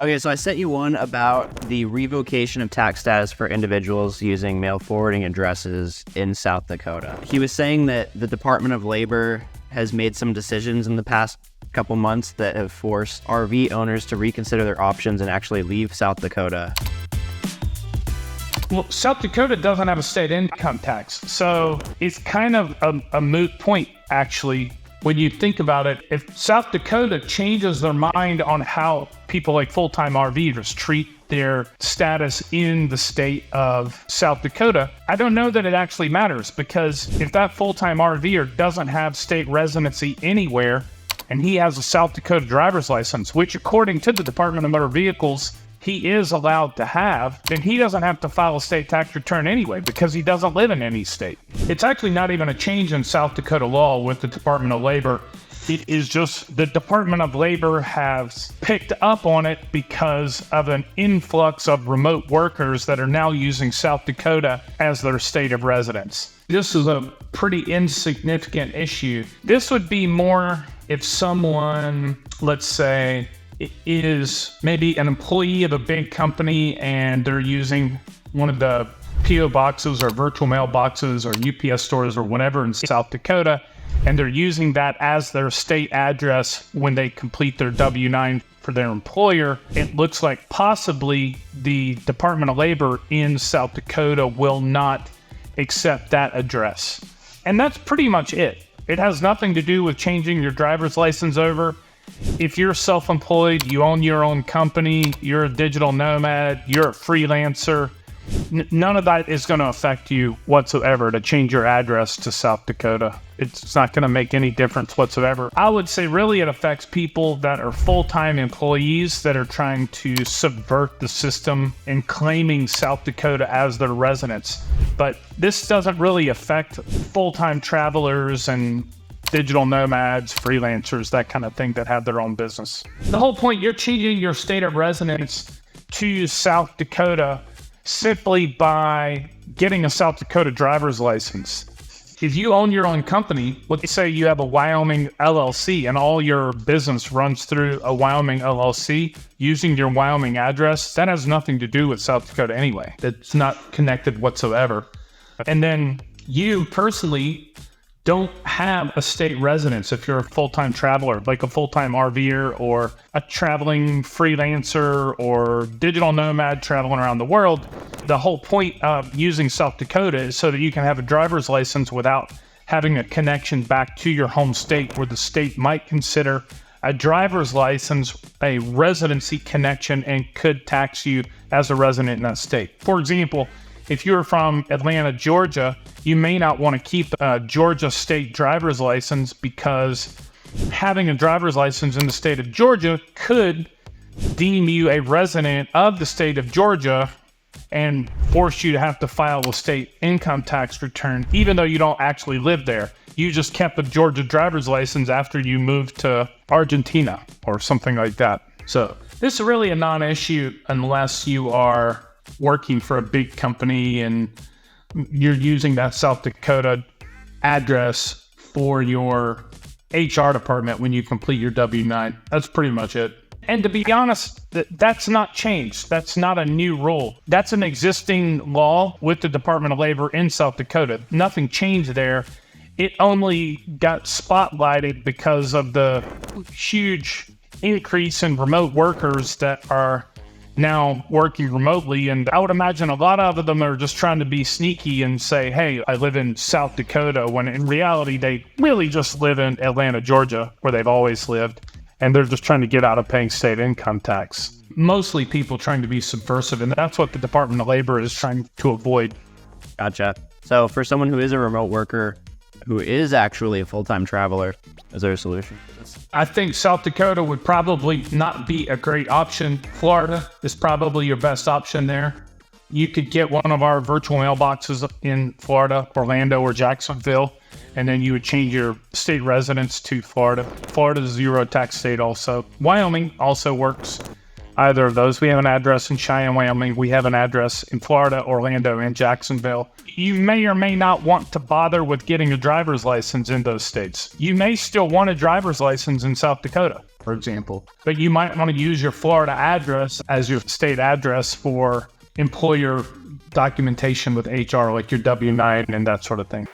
Okay, so I sent you one about the revocation of tax status for individuals using mail forwarding addresses in South Dakota. He was saying that the Department of Labor has made some decisions in the past couple months that have forced RV owners to reconsider their options and actually leave South Dakota. Well, South Dakota doesn't have a state income tax, so it's kind of a moot point, actually. When you think about it, if South Dakota changes their mind on how people like full-time RVers treat their status in the state of South Dakota, I don't know that it actually matters, because if that full-time RVer doesn't have state residency anywhere, and he has a South Dakota driver's license, which according to the Department of Motor Vehicles, he is allowed to have, then he doesn't have to file a state tax return anyway because he doesn't live in any state. It's actually not even a change in South Dakota law with the Department of Labor. It is just the Department of Labor has picked up on it because of an influx of remote workers that are now using South Dakota as their state of residence. This is a pretty insignificant issue. This would be more if someone, let's say, is maybe an employee of a big company and they're using one of the PO boxes or virtual mailboxes or UPS stores or whatever in South Dakota, and they're using that as their state address when they complete their W-9 for their employer. It looks like possibly the Department of Labor in South Dakota will not accept that address. And that's pretty much it. It has nothing to do with changing your driver's license over. If you're self-employed, you own your own company, you're a digital nomad, you're a freelancer, none of that is going to affect you whatsoever to change your address to South Dakota. It's not going to make any difference whatsoever. I would say really it affects people that are full-time employees that are trying to subvert the system and claiming South Dakota as their residence. But this doesn't really affect full-time travelers and digital nomads, freelancers, that kind of thing that have their own business. The whole point, you're changing your state of residence to South Dakota simply by getting a South Dakota driver's license. If you own your own company, let's say you have a Wyoming LLC and all your business runs through a Wyoming LLC using your Wyoming address, that has nothing to do with South Dakota anyway. That's not connected whatsoever. And then you personally don't have a state residence if you're a full-time traveler, like a full-time RVer or a traveling freelancer or digital nomad traveling around the world. The whole point of using South Dakota is so that you can have a driver's license without having a connection back to your home state, where the state might consider a driver's license a residency connection and could tax you as a resident in that state. For example, if you're from Atlanta, Georgia, you may not want to keep a Georgia state driver's license because having a driver's license in the state of Georgia could deem you a resident of the state of Georgia and force you to have to file a state income tax return, even though you don't actually live there. You just kept a Georgia driver's license after you moved to Argentina or something like that. So this is really a non-issue unless you are working for a big company and you're using that South Dakota address for your HR department when you complete your W-9. That's pretty much it. And to be honest, that's not changed. That's not a new rule. That's an existing law with the Department of Labor in South Dakota. Nothing changed there. It only got spotlighted because of the huge increase in remote workers that are now working remotely. And I would imagine a lot of them are just trying to be sneaky and say, hey, I live in South Dakota, when in reality, they really just live in Atlanta, Georgia, where they've always lived. And they're just trying to get out of paying state income tax. Mostly people trying to be subversive. And that's what the Department of Labor is trying to avoid. Gotcha. So for someone who is a remote worker, who is actually a full-time traveler, is there a solution for this? I think South Dakota would probably not be a great option. Florida is probably your best option there. You could get one of our virtual mailboxes in Florida, Orlando, or Jacksonville, and then you would change your state residence to Florida. Florida is a zero tax state also. Wyoming also works. Either of those. We have an address in Cheyenne, Wyoming. We have an address in Florida, Orlando, and Jacksonville. You may or may not want to bother with getting a driver's license in those states. You may still want a driver's license in South Dakota. for example. But you might want to use your Florida address as your state address for employer documentation with HR, like your W-9 and that sort of thing.